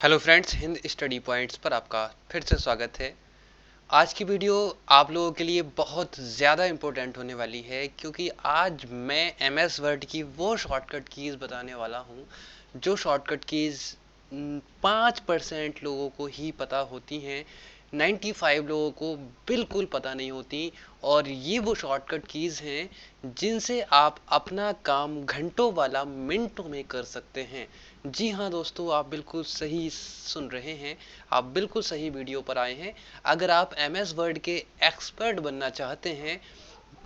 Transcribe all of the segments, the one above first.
Hello friends, Hind study points पर आपका फिर से स्वागत है। आज की वीडियो आप लोगों के लिए बहुत ज़्यादा इम्पोर्टेंट होने वाली है क्योंकि आज मैं एमएस वर्ड की वो शॉर्टकट कीज़ बताने वाला हूँ जो शॉर्टकट कीज़ 5% लोगों को ही पता होती हैं, 95 लोगों को बिल्कुल पता नहीं होती। और ये वो शॉर्टकट कीज़ हैं जिनसे आप अपना काम घंटों वाला मिनटों में कर सकते हैं। जी हाँ दोस्तों, आप बिल्कुल सही सुन रहे हैं, आप बिल्कुल सही वीडियो पर आए हैं। अगर आप एमएस वर्ड के एक्सपर्ट बनना चाहते हैं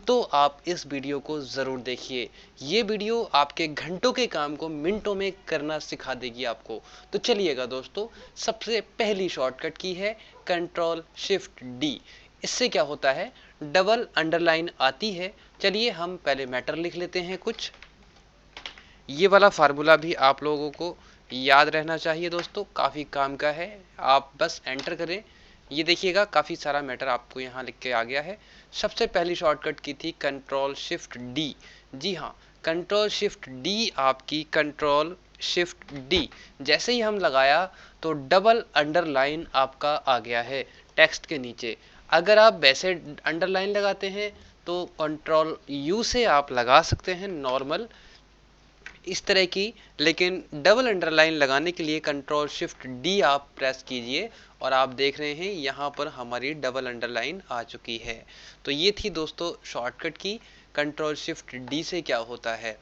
तो आप इस वीडियो को ज़रूर देखिए। ये वीडियो आपके घंटों के काम को मिनटों में करना सिखा देगी आपको। तो चलिएगा दोस्तों, सबसे पहली शॉर्टकट की है कंट्रोल शिफ्ट डी। इससे क्या होता है, डबल अंडरलाइन आती है। चलिए हम पहले मैटर लिख लेते हैं कुछ। ये वाला फार्मूला भी आप लोगों को याद रहना चाहिए दोस्तों, काफ़ी काम का है। आप बस एंटर करें, ये देखिएगा काफ़ी सारा मैटर आपको यहाँ लिख के आ गया है। सबसे पहली शॉर्टकट की थी कंट्रोल शिफ्ट डी। जी हाँ, कंट्रोल शिफ्ट डी आपकी कंट्रोल शिफ्ट डी जैसे ही हम लगाया तो डबल अंडरलाइन आपका आ गया है टेक्स्ट के नीचे। अगर आप वैसे अंडरलाइन लगाते हैं तो कंट्रोल यू से आप लगा सकते हैं नॉर्मल इस तरह की, लेकिन डबल अंडरलाइन लगाने के लिए कंट्रोल शिफ्ट डी आप प्रेस कीजिए और आप देख रहे हैं यहाँ पर हमारी डबल अंडरलाइन आ चुकी है। तो ये थी दोस्तों शॉर्टकट की, कंट्रोल शिफ्ट डी से क्या होता है।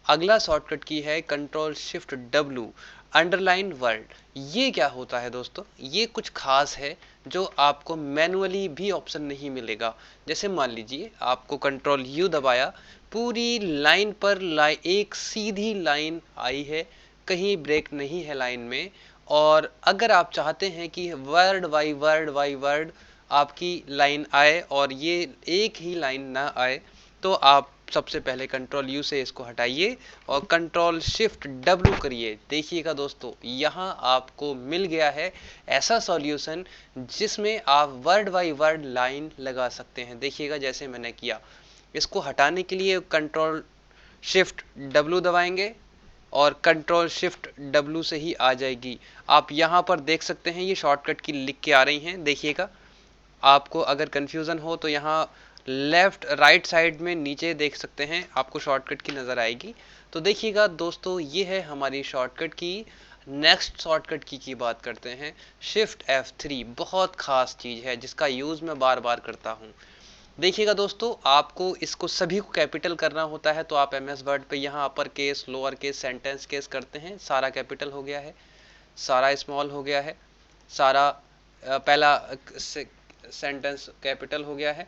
अगला शॉर्टकट की है control shift W, underline word. ये क्या होता है दोस्तों, ये कुछ खास है जो आपको मैनुअली भी ऑप्शन नहीं मिलेगा। जैसे मान लीजिए आपको कंट्रोल यू दबाया, पूरी लाइन पर एक सीधी लाइन आई है, कहीं ब्रेक नहीं है लाइन में। और अगर आप चाहते हैं कि वर्ड बाई वर्ड आपकी लाइन आए और ये एक ही लाइन ना आए, तो आप सबसे पहले कंट्रोल यू से इसको हटाइए और कंट्रोल शिफ्ट डब्ल्यू करिए। देखिएगा दोस्तों, यहाँ आपको मिल गया है ऐसा सॉल्यूशन जिसमें आप वर्ड बाई वर्ड लाइन लगा सकते हैं। देखिएगा जैसे मैंने किया, इसको हटाने के लिए कंट्रोल शिफ्ट डब्ल्यू दबाएंगे और कंट्रोल शिफ्ट डब्ल्यू से ही आ जाएगी। आप यहाँ पर देख सकते हैं ये शॉर्टकट की लिख के आ रही हैं, देखिएगा। आपको अगर कंफ्यूजन हो तो यहाँ लेफ्ट राइट साइड में नीचे देख सकते हैं, आपको शॉर्टकट की नज़र आएगी। तो देखिएगा दोस्तों, ये है हमारी शॉर्टकट की। नेक्स्ट शॉर्टकट की बात करते हैं, शिफ्ट F3। बहुत खास चीज़ है जिसका यूज़ मैं बार बार करता हूँ। देखिएगा दोस्तों, आपको इसको सभी को कैपिटल करना होता है, तो आप एमएस वर्ड पे यहाँ upper case, lower case, sentence case करते हैं, सारा कैपिटल हो गया है, सारा स्मॉल हो गया है, सारा पहला सेंटेंस कैपिटल हो गया है।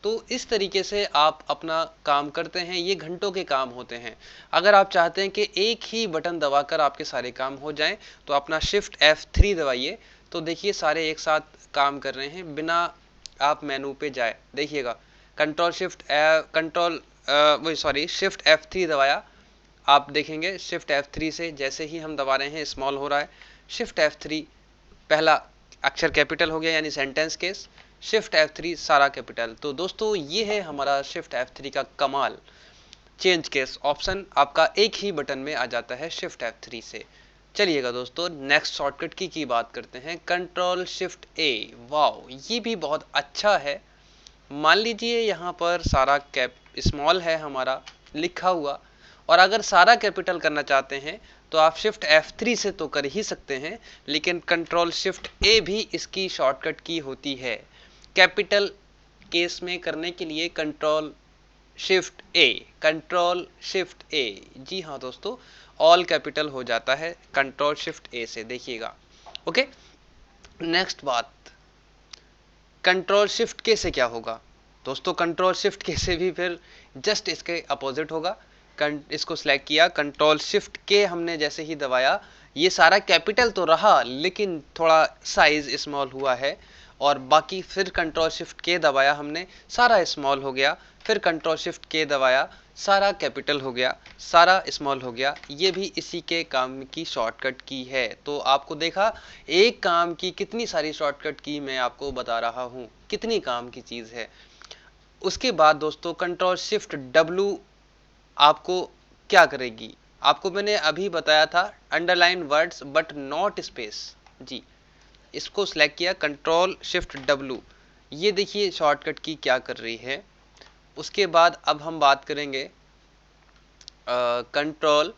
तो इस तरीके से आप अपना काम करते हैं, ये घंटों के काम होते हैं। अगर आप चाहते हैं कि एक ही बटन दबाकर आपके सारे काम हो जाएं, तो अपना शिफ्ट F3 दबाइए, तो देखिए सारे एक साथ काम कर रहे हैं बिना आप मेनू पे जाए। देखिएगा शिफ्ट F3 दबाया, आप देखेंगे शिफ्ट F3 से जैसे ही हम दबा रहे हैं स्मॉल हो रहा है। शिफ्ट F3 पहला अक्षर कैपिटल हो गया यानी सेंटेंस केस, शिफ्ट F3 सारा कैपिटल। तो दोस्तों ये है हमारा शिफ्ट F3 का कमाल। चेंज केस ऑप्शन आपका एक ही बटन में आ जाता है शिफ्ट F3 से। चलिएगा दोस्तों, नेक्स्ट शॉर्टकट की बात करते हैं, कंट्रोल शिफ्ट ए। वाओ, ये भी बहुत अच्छा है। मान लीजिए यहाँ पर सारा कैप स्मॉल है हमारा लिखा हुआ, और अगर सारा कैपिटल करना चाहते हैं तो आप शिफ्ट F3 से तो कर ही सकते हैं, लेकिन कंट्रोल शिफ्ट ए भी इसकी शॉर्टकट की होती है। कैपिटल केस में करने के लिए कंट्रोल शिफ्ट ए। जी हाँ दोस्तों, ऑल कैपिटल हो जाता है कंट्रोल शिफ्ट ए से, देखिएगा। ओके, नेक्स्ट बात, कंट्रोल शिफ्ट के से क्या होगा दोस्तों। कंट्रोल शिफ्ट के से भी फिर जस्ट इसके अपोजिट होगा। इसको सिलेक्ट किया, कंट्रोल शिफ्ट के हमने जैसे ही दबाया, ये सारा कैपिटल तो रहा लेकिन थोड़ा साइज स्मॉल हुआ है, और बाकी फिर कंट्रोल शिफ्ट के दबाया हमने, सारा स्मॉल हो गया। फिर कंट्रोल शिफ्ट के दबाया, सारा कैपिटल हो गया, सारा स्मॉल हो गया। ये भी इसी के काम की शॉर्टकट की है। तो आपको देखा, एक काम की कितनी सारी शॉर्टकट की मैं आपको बता रहा हूँ, कितनी काम की चीज़ है। उसके बाद दोस्तों कंट्रोल शिफ्ट डब्ल्यू आपको क्या करेगी, आपको मैंने अभी बताया था, underline words but not space. जी, इसको सिलेक्ट किया, कंट्रोल शिफ्ट डब्लू, ये देखिए शॉर्टकट की क्या कर रही है। उसके बाद अब हम बात करेंगे control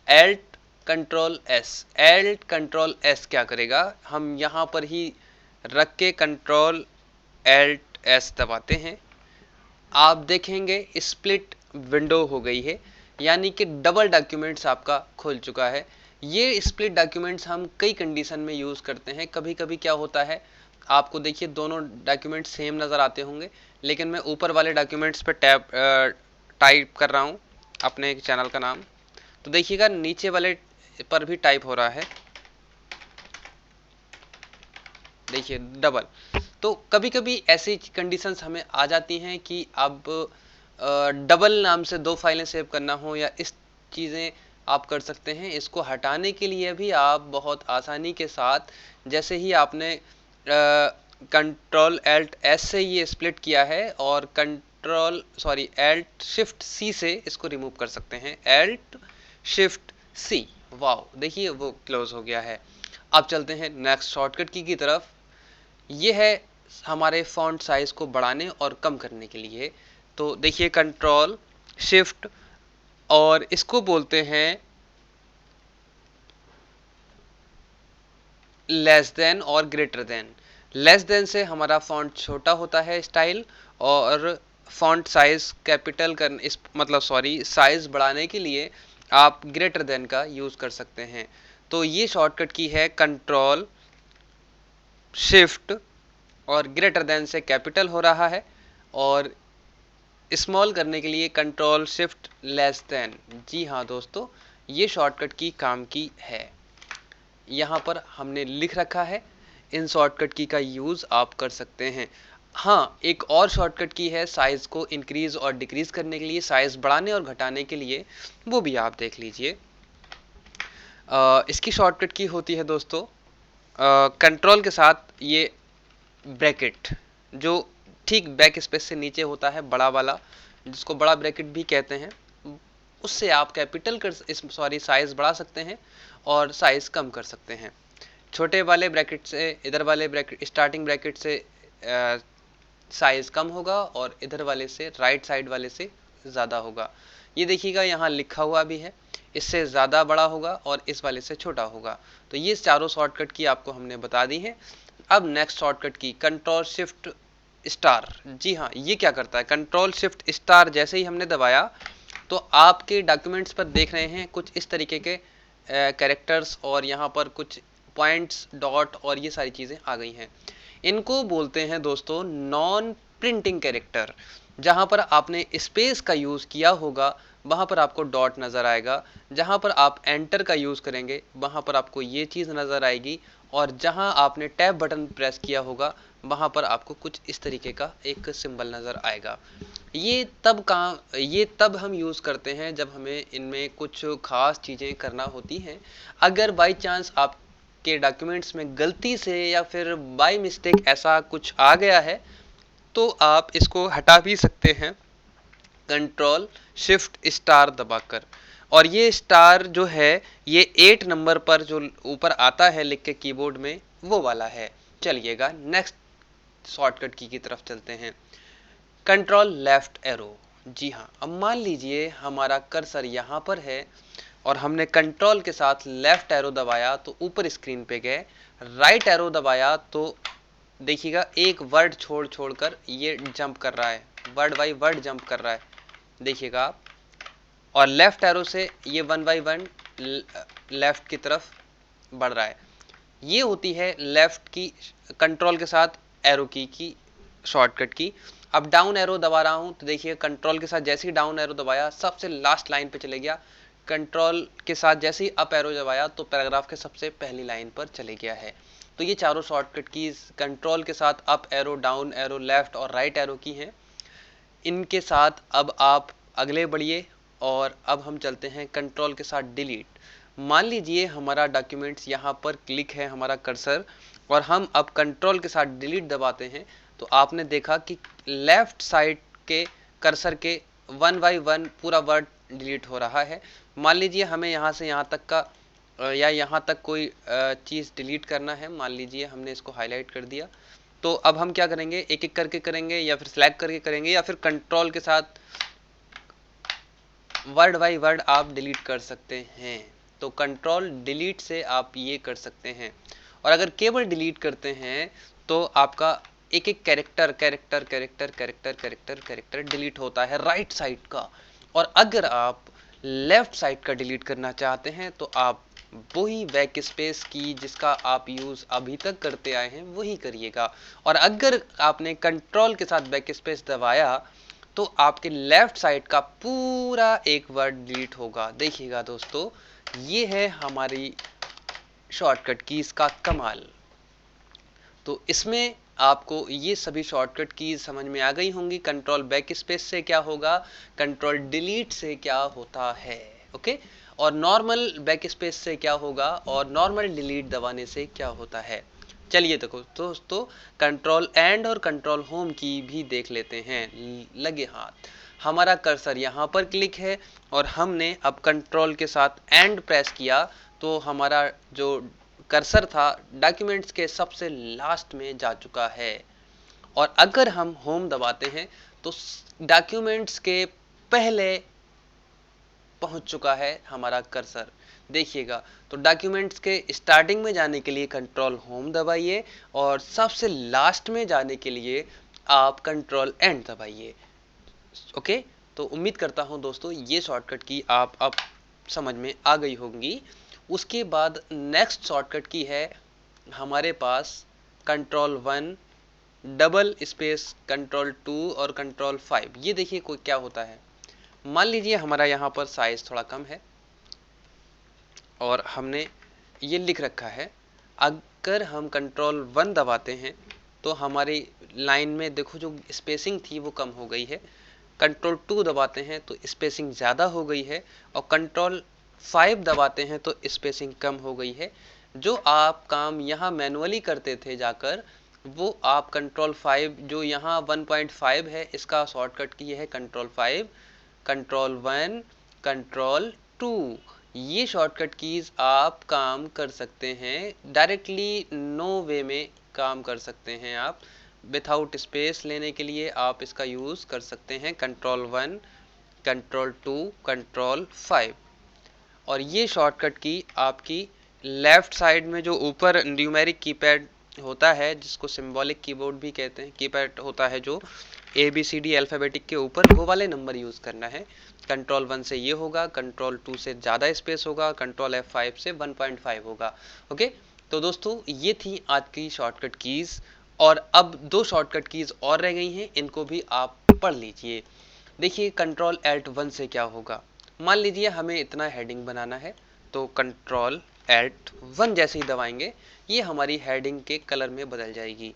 Alt control S. Alt control S क्या करेगा, हम यहाँ पर ही रख के कंट्रोल एल्ट एस दबाते हैं, आप देखेंगे स्प्लिट विंडो हो गई है, यानी कि डबल डॉक्यूमेंट्स आपका खुल चुका है। ये स्प्लिट डॉक्यूमेंट्स हम कई कंडीशन में यूज़ करते हैं। कभी कभी क्या होता है, आपको देखिए दोनों डॉक्यूमेंट सेम नज़र आते होंगे, लेकिन मैं ऊपर वाले डॉक्यूमेंट्स पर टाइप कर रहा हूँ अपने चैनल का नाम, तो देखिएगा नीचे वाले पर भी टाइप हो रहा है, देखिए डबल। तो कभी कभी ऐसी कंडीशंस हमें आ जाती हैं कि अब डबल नाम से दो फाइलें सेव करना हो या इस चीज़ें आप कर सकते हैं। इसको हटाने के लिए भी आप बहुत आसानी के साथ, जैसे ही आपने कंट्रोल एल्ट एस से ये स्प्लिट किया है और एल्ट शिफ्ट सी से इसको रिमूव कर सकते हैं। एल्ट शिफ्ट सी, वाओ देखिए वो क्लोज हो गया है। अब चलते हैं नेक्स्ट शॉर्टकट की तरफ। ये है हमारे फॉन्ट साइज को बढ़ाने और कम करने के लिए। तो देखिए कंट्रोल शिफ्ट और इसको बोलते हैं लेस देन और ग्रेटर देन। लेस देन से हमारा फॉन्ट छोटा होता है स्टाइल, और फॉन्ट साइज कैपिटल करने इस मतलब साइज बढ़ाने के लिए आप ग्रेटर देन का यूज कर सकते हैं। तो ये शॉर्टकट की है कंट्रोल शिफ्ट और ग्रेटर देन से कैपिटल हो रहा है, और स्मॉल करने के लिए कंट्रोल शिफ्ट लेस देन। जी हाँ दोस्तों, ये शॉर्टकट की काम की है, यहाँ पर हमने लिख रखा है। इन शॉर्टकट की का यूज़ आप कर सकते हैं। हाँ, एक और शॉर्टकट की है साइज़ को इंक्रीज़ और डिक्रीज़ करने के लिए, साइज़ बढ़ाने और घटाने के लिए, वो भी आप देख लीजिए। इसकी शॉर्टकट की होती है दोस्तों कंट्रोल के साथ ये ब्रैकेट, जो ठीक बैक स्पेस से नीचे होता है, बड़ा वाला, जिसको बड़ा ब्रैकेट भी कहते हैं, उससे आप कैपिटल कर साइज बढ़ा सकते हैं और साइज कम कर सकते हैं। छोटे वाले ब्रैकेट से इधर वाले ब्रैकेट स्टार्टिंग ब्रैकेट से साइज कम होगा और इधर वाले से राइट साइड वाले से ज़्यादा होगा। ये देखिएगा यहाँ लिखा हुआ भी है, इससे ज़्यादा बड़ा होगा और इस वाले से छोटा होगा। तो ये चारों शॉर्टकट की आपको हमने बता दी है। अब नेक्स्ट शॉर्टकट की कंट्रोल शिफ्ट स्टार। जी हाँ, ये क्या करता है, कंट्रोल शिफ्ट स्टार जैसे ही हमने दबाया तो आपके डॉक्यूमेंट्स पर देख रहे हैं कुछ इस तरीके के कैरेक्टर्स, और यहाँ पर कुछ पॉइंट्स, डॉट और ये सारी चीज़ें आ गई हैं। इनको बोलते हैं दोस्तों नॉन प्रिंटिंग कैरेक्टर। जहाँ पर आपने स्पेस का यूज़ किया होगा वहाँ पर आपको डॉट नज़र आएगा, जहाँ पर आप एंटर का यूज़ करेंगे वहाँ पर आपको ये चीज़ नज़र आएगी, और जहाँ आपने टैब बटन प्रेस किया होगा वहाँ पर आपको कुछ इस तरीके का एक सिंबल नज़र आएगा। ये तब हम यूज़ करते हैं जब हमें इनमें कुछ ख़ास चीज़ें करना होती हैं। अगर बाई चांस आपके डॉक्यूमेंट्स में गलती से या फिर बाय मिस्टेक ऐसा कुछ आ गया है तो आप इसको हटा भी सकते हैं कंट्रोल शिफ्ट स्टार दबाकर। और ये स्टार जो है ये 8 नंबर पर जो ऊपर आता है लिख के कीबोर्ड में, वो वाला है। चलिएगा नेक्स्ट शॉर्टकट की तरफ चलते हैं, कंट्रोल लेफ्ट एरो। जी हाँ, अब मान लीजिए हमारा कर्सर यहाँ पर है और हमने कंट्रोल के साथ लेफ्ट एरो दबाया तो ऊपर स्क्रीन पे गए, राइट एरो दबाया तो देखिएगा एक वर्ड छोड़ कर ये जंप कर रहा है, वर्ड बाई वर्ड जंप कर रहा है, देखिएगा आप। और लेफ्ट एरो से ये 1 बाई 1 लेफ्ट की तरफ बढ़ रहा है। ये होती है लेफ्ट की कंट्रोल के साथ एरो की शॉर्टकट की। अब डाउन एरो दबा रहा हूं तो देखिए कंट्रोल के साथ जैसे ही डाउन एरो दबाया सबसे लास्ट लाइन पे चले गया, कंट्रोल के साथ जैसे ही अप एरो दबाया तो पैराग्राफ के सबसे पहली लाइन पर चले गया है। तो ये चारों शॉर्टकट की कंट्रोल के साथ up arrow, down arrow, left और राइट एरो की हैं। इनके साथ अब आप अगले बढ़िए, और अब हम चलते हैं कंट्रोल के साथ डिलीट। मान लीजिए हमारा डॉक्यूमेंट्स यहाँ पर क्लिक है हमारा कर्सर, और हम अब कंट्रोल के साथ डिलीट दबाते हैं तो आपने देखा कि लेफ्ट साइड के कर्सर के 1 बाई 1 पूरा वर्ड डिलीट हो रहा है। मान लीजिए हमें यहाँ से यहाँ तक का या यहाँ तक कोई चीज़ डिलीट करना है, मान लीजिए हमने इसको हाईलाइट कर दिया, तो अब हम क्या करेंगे, एक एक करके करेंगे या फिर सिलेक्ट करके करेंगे या फिर कंट्रोल के साथ वर्ड बाय वर्ड आप डिलीट कर सकते हैं। तो कंट्रोल डिलीट से आप ये कर सकते हैं। और अगर केवल डिलीट करते हैं तो आपका एक एक character character character character character character delete होता है राइट साइड का। और अगर आप लेफ्ट साइड का डिलीट करना चाहते हैं तो आप वही बैक स्पेस की जिसका आप यूज़ अभी तक करते आए हैं वही करिएगा। और अगर आपने कंट्रोल के साथ बैक स्पेस दबाया तो आपके लेफ्ट साइड का पूरा एक वर्ड डिलीट होगा। देखिएगा दोस्तों, ये है हमारी शॉर्टकट कीज़ का कमाल। तो इसमें आपको ये सभी शॉर्टकट कीज समझ में आ गई होंगी। कंट्रोल बैक स्पेस से क्या होगा, कंट्रोल डिलीट से क्या होता है, ओके। और नॉर्मल बैक स्पेस से क्या होगा और नॉर्मल डिलीट दबाने से क्या होता है। चलिए देखो दोस्तों, कंट्रोल एंड और कंट्रोल होम की भी देख लेते हैं। लगे हाथ, हमारा कर्सर यहाँ पर क्लिक है और हमने अब कंट्रोल के साथ एंड प्रेस किया तो हमारा जो कर्सर था डॉक्यूमेंट्स के सबसे लास्ट में जा चुका है। और अगर हम होम दबाते हैं तो डॉक्यूमेंट्स के पहले पहुंच चुका है हमारा कर्सर। देखिएगा, तो डॉक्यूमेंट्स के स्टार्टिंग में जाने के लिए कंट्रोल होम दबाइए और सबसे लास्ट में जाने के लिए आप कंट्रोल एंड दबाइए, ओके। तो उम्मीद करता हूं दोस्तों ये शॉर्टकट की आप अब समझ में आ गई होंगी। उसके बाद नेक्स्ट शॉर्टकट की है हमारे पास कंट्रोल 1 डबल स्पेस कंट्रोल 2 और कंट्रोल 5। ये देखिए कोई क्या होता है, मान लीजिए हमारा यहाँ पर साइज थोड़ा कम है और हमने ये लिख रखा है। अगर हम कंट्रोल 1 दबाते हैं तो हमारी लाइन में देखो जो स्पेसिंग थी वो कम हो गई है। कंट्रोल 2 दबाते हैं तो स्पेसिंग ज़्यादा हो गई है और कंट्रोल 5 दबाते हैं तो स्पेसिंग कम हो गई है। जो आप काम यहाँ मैनुअली करते थे जाकर, वो आप कंट्रोल 5 जो यहाँ 1.5 है इसका शॉर्टकट की है कंट्रोल 5, कंट्रोल 1, कंट्रोल 2। ये शॉर्टकट कीज आप काम कर सकते हैं डायरेक्टली, नो वे में काम कर सकते हैं आप। विथआउट स्पेस लेने के लिए आप इसका यूज़ कर सकते हैं कंट्रोल 1, कंट्रोल 2, कंट्रोल 5। और ये शॉर्टकट की आपकी लेफ्ट साइड में जो ऊपर न्यूमेरिक कीपैड होता है जिसको सिंबॉलिक कीबोर्ड भी कहते हैं, कीपैड होता है जो ABCD अल्फ़ाबेटिक के ऊपर, वो वाले नंबर यूज़ करना है। कंट्रोल 1 से ये होगा, कंट्रोल 2 से ज़्यादा स्पेस होगा, कंट्रोल F5 से 1.5 होगा, ओके। तो दोस्तों ये थी आज की शॉर्टकट कीज़ और अब 2 शॉर्टकट कीज़ और रह गई हैं, इनको भी आप पढ़ लीजिए। देखिए कंट्रोल Alt 1 से क्या होगा, मान लीजिए हमें इतना हेडिंग बनाना है तो कंट्रोल Alt 1 जैसे ही दबाएंगे ये हमारी हेडिंग के कलर में बदल जाएगी।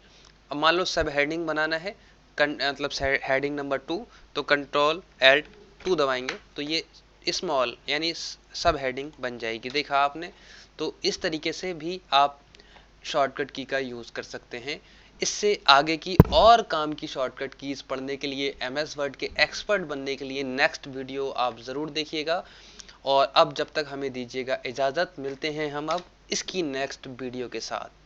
अब मान लो सब हेडिंग बनाना है, मतलब हेडिंग नंबर 2, तो कंट्रोल Alt 2 दबाएंगे तो ये स्मॉल यानी सब हेडिंग बन जाएगी, देखा आपने। तो इस तरीके से भी आप शॉर्टकट की का यूज़ कर सकते हैं। इससे आगे की और काम की शॉर्टकट कीज़ पढ़ने के लिए, MS वर्ड के एक्सपर्ट बनने के लिए नेक्स्ट वीडियो आप ज़रूर देखिएगा। और अब जब तक हमें दीजिएगा इजाज़त, मिलते हैं हम अब इसकी नेक्स्ट वीडियो के साथ।